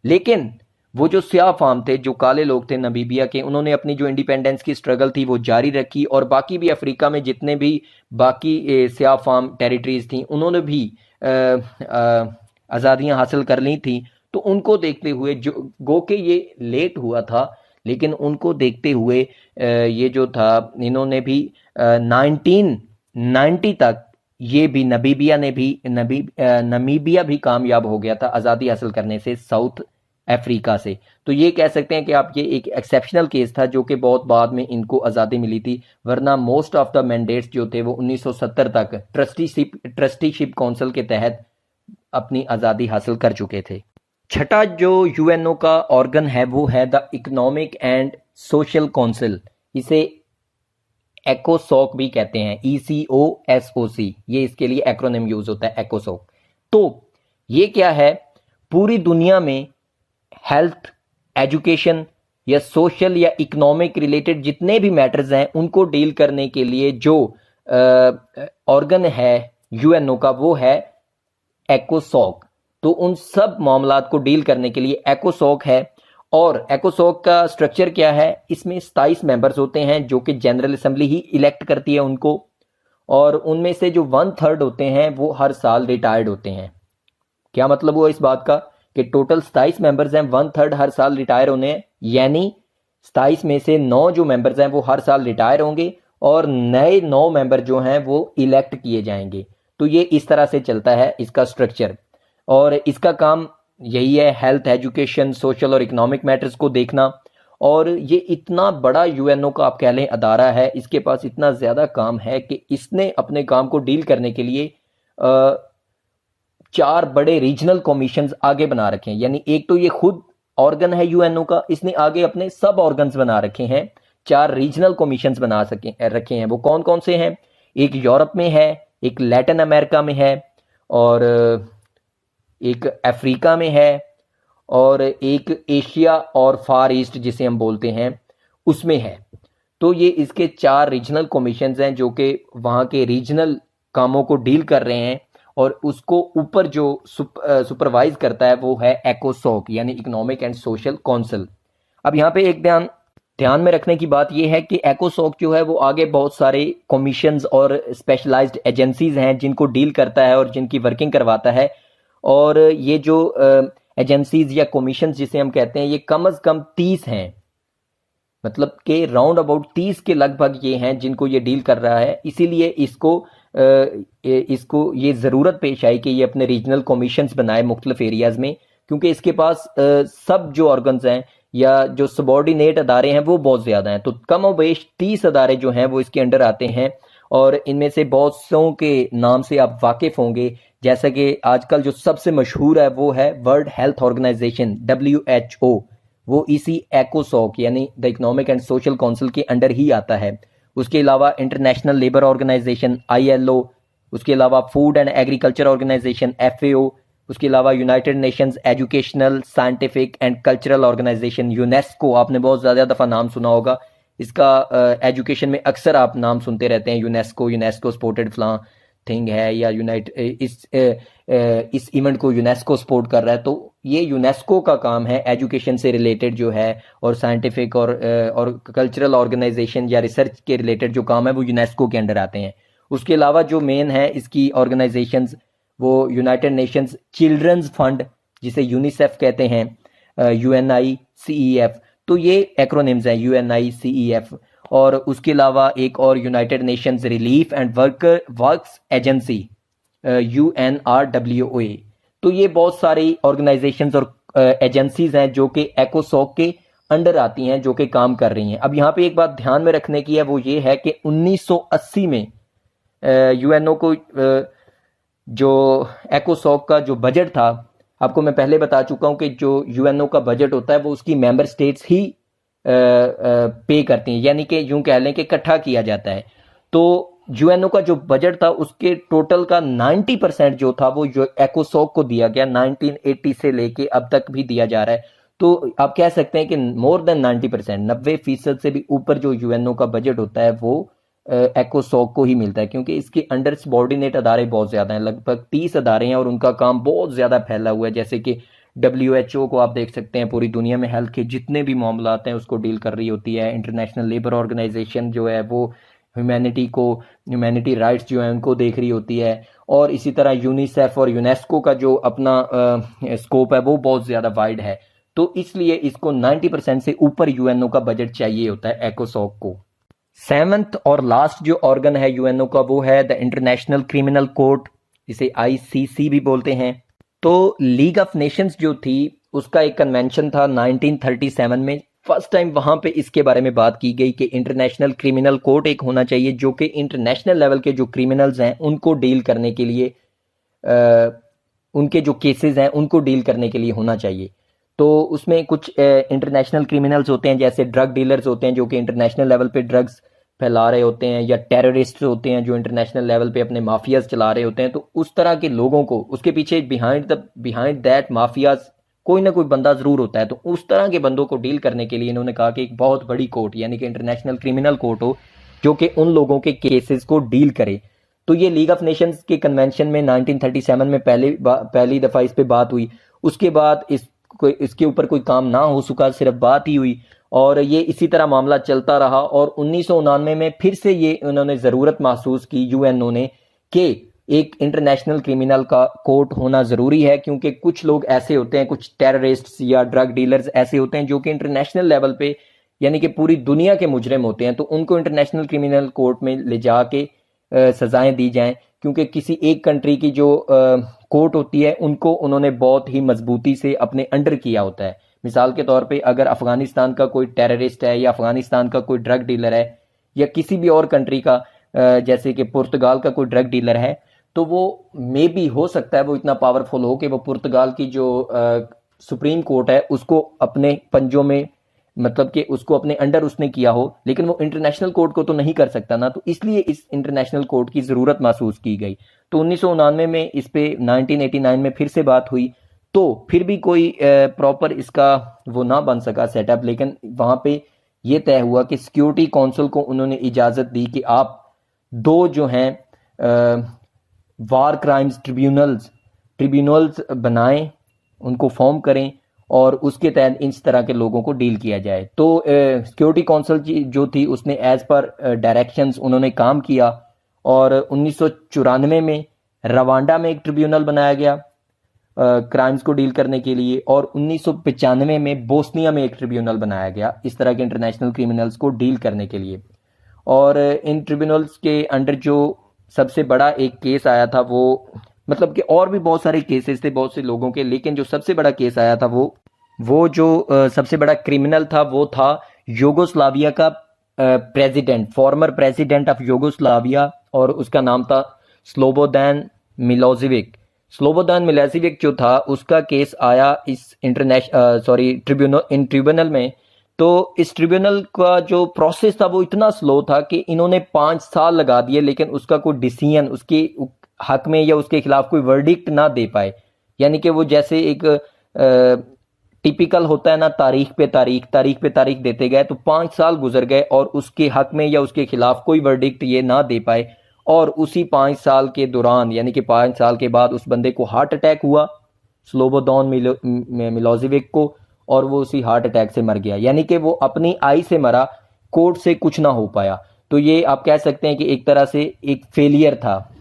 S1: लेकिन वो जो स्याह फार्म थे, जो काले लोग थे नमीबिया के, उन्होंने अपनी जो इंडिपेंडेंस की स्ट्रगल थी वो जारी रखी, और बाकी भी अफ्रीका में जितने भी बाकी स्याह फार्म टेरिटरीज थी उन्होंने भी आज़ादियाँ हासिल कर ली थी। तो उनको देखते हुए, जो गो के ये लेट हुआ था, लेकिन उनको देखते हुए ये जो था इन्होंने भी 1990 तक ये भी नमीबिया भी कामयाब हो गया था आज़ादी हासिल करने से साउथ अफ्रीका से। तो ये कह सकते हैं कि आप ये एक एक्सेप्शनल केस था जो कि बहुत बाद में इनको आज़ादी मिली थी, वरना मोस्ट ऑफ द मैंडेट्स जो थे वो 1970 तक ट्रस्टीशिप काउंसिल के तहत अपनी आज़ादी हासिल कर चुके थे। छठा जो यूएनओ का ऑर्गन है वो है the economic and social council, इसे एकोसॉक भी कहते हैं, ECOSOC, ये इसके लिए एक्रोनिम यूज होता है एकोसॉक। तो ये क्या है, पूरी दुनिया में हेल्थ, एजुकेशन या सोशल या इकोनॉमिक रिलेटेड जितने भी मैटर्स हैं उनको डील करने के लिए जो ऑर्गन है यूएनओ का, वो है एकोसॉक। तो उन सब मामलात को डील करने के लिए एकोसॉक है। और एकोसॉक का स्ट्रक्चर क्या है, इसमें 27 मेंबर्स होते हैं जो कि जनरल असेंबली ही इलेक्ट करती है उनको, और उनमें से जो 1/3 होते हैं वो हर साल रिटायर्ड होते हैं। क्या मतलब हुआ इस बात का कि टोटल 27 मेंबर्स हैं, 1/3 हर साल रिटायर होने हैं, यानी 27 में से 9 जो मेंबर्स हैं वो हर साल रिटायर होंगे और नए 9 मेंबर जो हैं वो इलेक्ट किए जाएंगे। तो ये इस तरह से चलता है इसका स्ट्रक्चर, और इसका काम यही है हेल्थ, एजुकेशन, सोशल और इकोनॉमिक मैटर्स को देखना। और ये इतना बड़ा यूएनओ का आप कह लें अदारा है, इसके पास इतना ज़्यादा काम है कि इसने अपने काम को डील करने के लिए 4 बड़े रीजनल कमीशंस आगे बना रखे हैं। यानी एक तो ये खुद ऑर्गन है यूएनओ का, इसने आगे अपने सब ऑर्गन्स बना रखे हैं, 4 रीजनल कमीशंस बना रखे हैं। वो कौन कौन से हैं, एक यूरोप में है, एक लैटिन अमेरिका में है, और एक अफ्रीका में है, और एक एशिया और फार ईस्ट जिसे हम बोलते हैं उसमें है। तो ये इसके 4 रीजनल कमीशंस हैं जो कि वहाँ के रीजनल कामों को डील कर रहे हैं, और उसको ऊपर जो सुपरवाइज करता है वो है एकोसॉक, यानी इकोनॉमिक एंड सोशल काउंसिल। अब यहाँ पे एक ध्यान में रखने की बात यह है कि एकोसॉक जो है वो आगे बहुत सारे कमीशंस और स्पेशलाइज्ड एजेंसीज हैं जिनको डील करता है और जिनकी वर्किंग करवाता है। और ये जो एजेंसीज या कमीशंस जिसे हम कहते हैं, ये कम अज कम 30 हैं, मतलब कि राउंड अबाउट 30 के लगभग ये हैं जिनको ये डील कर रहा है। इसीलिए इसको ये ज़रूरत पेश आई कि ये अपने रीजनल कमीशंस बनाए मुख्तलिफ एरियाज़ में, क्योंकि इसके पास सब जो ऑर्गन्स हैं या जो सबॉर्डिनेट अदारे हैं वो बहुत ज़्यादा हैं। तो कम और बेश 30 अदारे जो हैं वो इसके अंडर आते हैं, और इनमें से बहुत सौ के नाम से आप वाकिफ़ होंगे। जैसा कि आजकल जो सबसे मशहूर है वो है वर्ल्ड हेल्थ ऑर्गेनाइजेशन, WHO, वो इसी एकोसॉक यानी the economic and social council के अंडर ही आता है। उसके अलावा इंटरनेशनल लेबर ऑर्गेनाइजेशन ILO, उसके अलावा food and agriculture organisation FAO, उसके अलावा United Nations educational, scientific and cultural organisation UNESCO, आपने बहुत ज़्यादा दफ़ा नाम सुना होगा इसका, एजुकेशन में अक्सर आप नाम सुनते रहते हैं, यूनेस्को सपोर्टेड फलां थिंग है, या इस इवेंट को यूनेस्को सपोर्ट कर रहा है। तो ये यूनेस्को का काम है एजुकेशन से रिलेटेड जो है, और साइंटिफिक और कल्चरल ऑर्गेनाइजेशन या रिसर्च के रिलेटेड जो काम है वो यूनेस्को के अंडर आते हैं। उसके अलावा जो मेन है इसकी ऑर्गेनाइजेशंस, वो यूनाइटेड नेशंस चिल्ड्रंस फंड जिसे यूनिसेफ कहते हैं, UNICEF, तो ये एक्रोनिम्स हैं UNICEF। और उसके अलावा एक और United Nations relief and works agency, UNRWA। तो ये बहुत सारी ऑर्गेनाइजेशंस और एजेंसीज हैं जो कि एकोसॉक के अंडर आती हैं, जो कि काम कर रही हैं। अब यहाँ पे एक बात ध्यान में रखने की है, वो ये है कि 1980 में यूएनओ को जो एकोसॉक का जो बजट था, आपको मैं पहले बता चुका हूं कि जो यूएनओ का बजट होता है वो उसकी मेंबर स्टेट्स ही पे करती हैं, यानी कि यूं कह लें कि इकट्ठा किया जाता है। तो यूएनओ का जो बजट था उसके टोटल का 90% जो था वो एकोसॉक को दिया गया, 1980 से लेके अब तक भी दिया जा रहा है। तो आप कह सकते हैं कि मोर देन 90%, 90% से भी ऊपर जो यूएनओ का बजट होता है वो एकोसॉक को ही मिलता है, क्योंकि इसके अंडर सबॉर्डिनेट अदारे बहुत ज़्यादा हैं, लगभग 30 अदारे हैं, और उनका काम बहुत ज़्यादा फैला हुआ है। जैसे कि WHO को आप देख सकते हैं, पूरी दुनिया में हेल्थ के जितने भी मामलात हैं उसको डील कर रही होती है। इंटरनेशनल लेबर ऑर्गेनाइजेशन जो है वो ह्यूमैनिटी राइट्स जो है उनको देख रही होती है। और इसी तरह यूनिसेफ और यूनेस्को का जो अपना स्कोप है वो बहुत ज़्यादा वाइड है। तो इसलिए इसको 90% से ऊपर यूएनओ का बजट चाहिए होता है एकोसॉक को। 7th और लास्ट जो ऑर्गन है यूएनओ का वो है द इंटरनेशनल क्रिमिनल कोर्ट, जिसे ICC भी बोलते हैं। तो लीग ऑफ नेशंस जो थी उसका एक कन्वेंशन था 1937 में, फर्स्ट टाइम वहां पे इसके बारे में बात की गई कि इंटरनेशनल क्रिमिनल कोर्ट एक होना चाहिए जो कि इंटरनेशनल लेवल के जो क्रिमिनल्स हैं उनको डील करने के लिए, उनके जो केसेस हैं उनको डील करने के लिए होना चाहिए। तो उसमें कुछ इंटरनेशनल क्रिमिनल्स होते हैं, जैसे ड्रग डीलर्स होते हैं जो कि इंटरनेशनल लेवल पे ड्रग्स फैला रहे होते हैं, या टेररिस्ट होते हैं जो इंटरनेशनल लेवल पे अपने माफियाज चला रहे होते हैं। तो उस तरह के लोगों को, उसके पीछे बिहाइंड दैट माफियाज कोई ना कोई बंदा जरूर होता है। तो उस तरह के बंदों को डील करने के लिए इन्होंने कहा कि एक बहुत बड़ी कोर्ट यानी कि इंटरनेशनल क्रिमिनल कोर्ट हो जो कि उन लोगों के केसेस को डील करे। तो ये लीग ऑफ नेशंस के कन्वेंशन में 1937 में पहली दफा इस पे बात हुई। उसके बाद इसके ऊपर कोई काम ना हो सका, सिर्फ बात ही हुई, और ये इसी तरह मामला चलता रहा। और 1999 में फिर से ये उन्होंने जरूरत महसूस की, यूएनओ ने, कि एक इंटरनेशनल क्रिमिनल का कोर्ट होना जरूरी है, क्योंकि कुछ लोग ऐसे होते हैं, कुछ टेररिस्ट्स या ड्रग डीलर्स ऐसे होते हैं जो कि इंटरनेशनल लेवल पे यानी कि पूरी दुनिया के मुजरिम होते हैं। तो उनको इंटरनेशनल क्रिमिनल कोर्ट में ले जाके सजाएं दी जाएं, क्योंकि किसी एक कंट्री की जो कोर्ट होती है उनको उन्होंने बहुत ही मजबूती से अपने अंडर किया होता है। मिसाल के तौर पे अगर अफगानिस्तान का कोई टेररिस्ट है या अफगानिस्तान का कोई ड्रग डीलर है या किसी भी और कंट्री का जैसे कि पुर्तगाल का कोई ड्रग डीलर है, तो वो मे बी हो सकता है वो इतना पावरफुल हो कि वो पुर्तगाल की जो सुप्रीम कोर्ट है उसको अपने पंजों में, मतलब कि उसको अपने अंडर उसने किया हो, लेकिन वो इंटरनेशनल कोर्ट को तो नहीं कर सकता ना। तो इसलिए इस इंटरनेशनल कोर्ट की जरूरत महसूस की गई। तो 1999 में इस पे 1989 में फिर से बात हुई, तो फिर भी कोई प्रॉपर इसका वो ना बन सका सेटअप। लेकिन वहां पे ये तय हुआ कि सिक्योरिटी काउंसिल को उन्होंने इजाजत दी कि आप दो जो हैं वार क्राइम्स ट्रिब्यूनल्स बनाएं, उनको फॉर्म करें और उसके तहत इस तरह के लोगों को डील किया जाए। तो सिक्योरिटी काउंसिल जो थी उसने एज पर डायरेक्शंस उन्होंने काम किया, और 1994 में रवांडा में एक ट्रिब्यूनल बनाया गया क्राइम्स को डील करने के लिए, और 1995 में बोस्निया में एक ट्रिब्यूनल बनाया गया इस तरह के इंटरनेशनल क्रिमिनल्स को डील करने के लिए। और इन ट्रिब्यूनल्स के अंडर जो सबसे बड़ा एक केस आया था वो, मतलब कि और भी बहुत सारे केसेस थे बहुत से लोगों के, लेकिन जो सबसे बड़ा केस आया था वो जो सबसे बड़ा क्रिमिनल था वो था यूगोस्लाविया का president, former president of Yugoslavia, और उसका नाम था स्लोबोदान मिलोजेविक। स्लोबोदान मिलोजेविक जो था उसका केस आया इस ट्रिब्यूनल में। तो इस ट्रिब्यूनल का जो प्रोसेस था वो इतना स्लो था कि इन्होंने 5 साल लगा दिए, लेकिन उसका कोई डिसीजन उसके हक में या उसके खिलाफ कोई वर्डिक्ट ना दे पाए। यानी कि वो जैसे एक टिपिकल होता है ना, तारीख पे तारीख देते गए, तो 5 साल गुजर गए और उसके हक में या उसके खिलाफ कोई वर्डिक्ट ये ना दे पाए। और उसी 5 साल के दौरान यानी कि 5 साल के बाद उस बंदे को हार्ट अटैक हुआ, स्लोबोदान मिलोजेविक को, और वो उसी हार्ट अटैक से मर गया। यानी कि वो अपनी आई से मरा, कोर्ट से कुछ ना हो पाया। तो ये आप कह सकते हैं कि एक तरह से एक फेलियर था।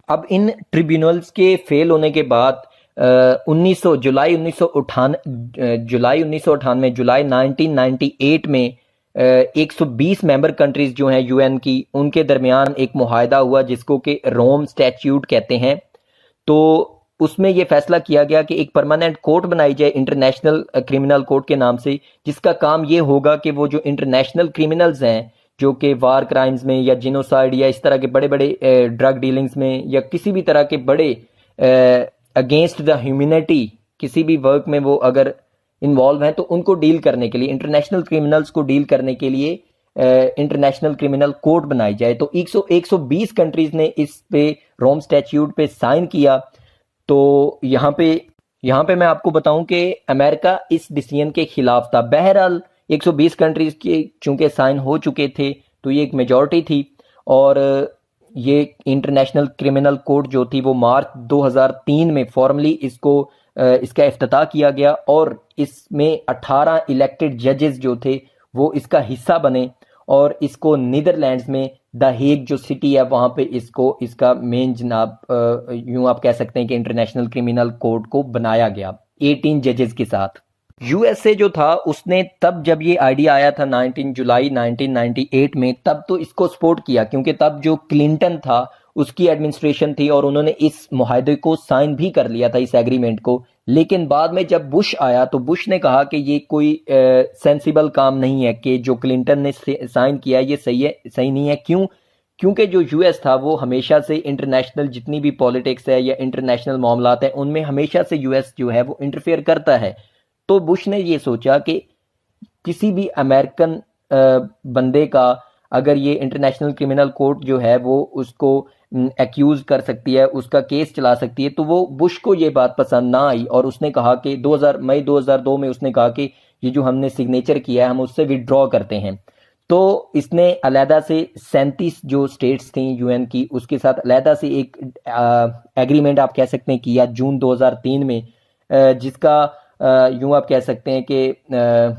S1: अब इन ट्रिब्यूनल्स के फेल होने के बाद जुलाई 1998 में 120 मेंबर कंट्रीज जो हैं यूएन की, उनके दरमियान एक मुआहदा हुआ जिसको कि रोम स्टैट्यूट कहते हैं। तो उसमें यह फैसला किया गया कि एक परमानेंट कोर्ट बनाई जाए इंटरनेशनल क्रिमिनल कोर्ट के नाम से, जिसका काम ये होगा कि वो जो इंटरनेशनल क्रिमिनल्स हैं जो कि वार क्राइम्स में या जिनोसाइड या इस तरह के बड़े बड़े ड्रग डीलिंग्स में या किसी भी तरह के बड़े अगेंस्ट द ह्यूमैनिटी किसी भी वर्क में वो अगर इन्वॉल्व हैं, तो उनको डील करने के लिए, इंटरनेशनल क्रिमिनल्स को डील करने के लिए इंटरनेशनल क्रिमिनल कोर्ट बनाई जाए। तो 120 कंट्रीज ने इस पे रोम स्टैट्यूट पे साइन किया। तो यहाँ पे मैं आपको बताऊं कि अमेरिका इस डिसीजन के खिलाफ था। बहरहाल 120 कंट्रीज के चूंकि साइन हो चुके थे तो ये एक मेजॉरिटी थी, और ये इंटरनेशनल क्रिमिनल कोर्ट जो थी वो मार्च 2003 में फॉर्मली इसका इफ्तिताह किया गया, और इसमें 18 इलेक्टेड जजेस जो थे वो इसका हिस्सा बने, और इसको नीदरलैंड्स में द हेग जो सिटी है वहां पे इसका मेन जनाब यूं आप कह सकते हैं कि इंटरनेशनल क्रिमिनल कोर्ट को बनाया गया 18 जजेस के साथ। यूएसए जो था उसने तब जब ये आइडिया आया था 19 जुलाई 1998 में, तब तो इसको सपोर्ट किया, क्योंकि तब जो क्लिंटन था उसकी एडमिनिस्ट्रेशन थी और उन्होंने इस मुआहदे को साइन भी कर लिया था, इस एग्रीमेंट को। लेकिन बाद में जब बुश आया तो बुश ने कहा कि ये कोई सेंसिबल काम नहीं है, कि जो क्लिंटन ने साइन किया ये सही नहीं है। क्योंकि जो यूएस था वो हमेशा से इंटरनेशनल जितनी भी पॉलिटिक्स है या इंटरनेशनल मामलात हैं उनमें हमेशा से यूएस जो है वो इंटरफेयर करता है। तो बुश ने ये सोचा कि किसी भी अमेरिकन बंदे का अगर ये इंटरनेशनल क्रिमिनल कोर्ट जो है वो उसको एक्यूज कर सकती है, उसका केस चला सकती है, तो वो बुश को ये बात पसंद ना आई और उसने कहा कि मई 2002 में उसने कहा कि ये जो हमने सिग्नेचर किया है हम उससे विड्रॉ करते हैं। तो इसने अलहदा से 37 जो स्टेट्स थी यूएन की उसके साथ अलहदा से एक एग्रीमेंट आप कह सकते हैं किया जून 2003 में, जिसका यूं आप कह सकते हैं कि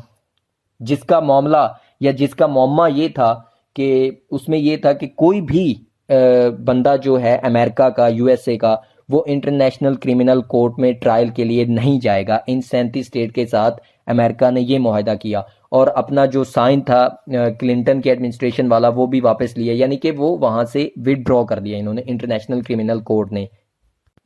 S1: जिसका मामला या जिसका मौमा ये था कि उसमें ये था कि कोई भी बंदा जो है अमेरिका का, यूएसए का, वो इंटरनेशनल क्रिमिनल कोर्ट में ट्रायल के लिए नहीं जाएगा। इन 37 स्टेट के साथ अमेरिका ने ये मुआहदा किया और अपना जो साइन था क्लिंटन के एडमिनिस्ट्रेशन वाला वो भी वापस लिया, यानी कि वो वहां से विदड्रॉ कर दिया इन्होंने इंटरनेशनल क्रिमिनल कोर्ट ने,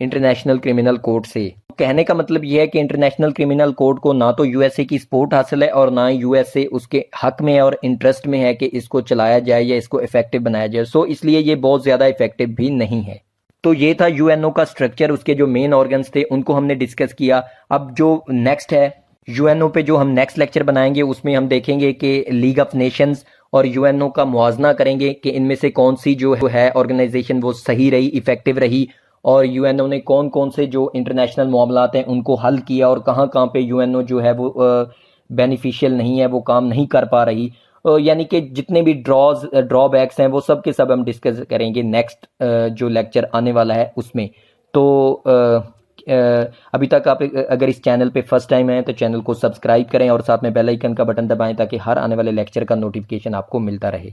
S1: इंटरनेशनल क्रिमिनल कोर्ट से। कहने का मतलब यह है कि इंटरनेशनल क्रिमिनल कोर्ट को ना तो यूएसए की सपोर्ट हासिल है और ना ही यूएसए उसके हक में और इंटरेस्ट में है कि इसको चलाया जाए या इसको इफेक्टिव बनाया जाए। सो इसलिए ये बहुत ज़्यादा इफेक्टिव भी नहीं है। तो ये था यूएनओ का स्ट्रक्चर, उसके जो मेन ऑर्गन्स थे उनको हमने डिस्कस किया। अब जो नेक्स्ट है यूएनओ पे जो हम नेक्स्ट लेक्चर बनाएंगे उसमें हम देखेंगे कि लीग ऑफ नेशंस और यूएनओ का मुआवजना करेंगे कि इनमें से कौन सी जो है ऑर्गेनाइजेशन वो सही रही, इफेक्टिव रही, और यूएनओ ने कौन कौन से जो इंटरनेशनल मामलात हैं उनको हल किया और कहाँ कहाँ पे यूएनओ जो है वो बेनिफिशियल नहीं है, वो काम नहीं कर पा रही। यानी कि जितने भी ड्रॉबैक्स हैं वो सब के सब हम डिस्कस करेंगे नेक्स्ट जो लेक्चर आने वाला है उसमें। तो अभी तक आप अगर इस चैनल पे फर्स्ट टाइम हैं तो चैनल को सब्सक्राइब करें और साथ में बेल आइकन का बटन दबाएं ताकि हर आने वाले लेक्चर का नोटिफिकेशन आपको मिलता रहे।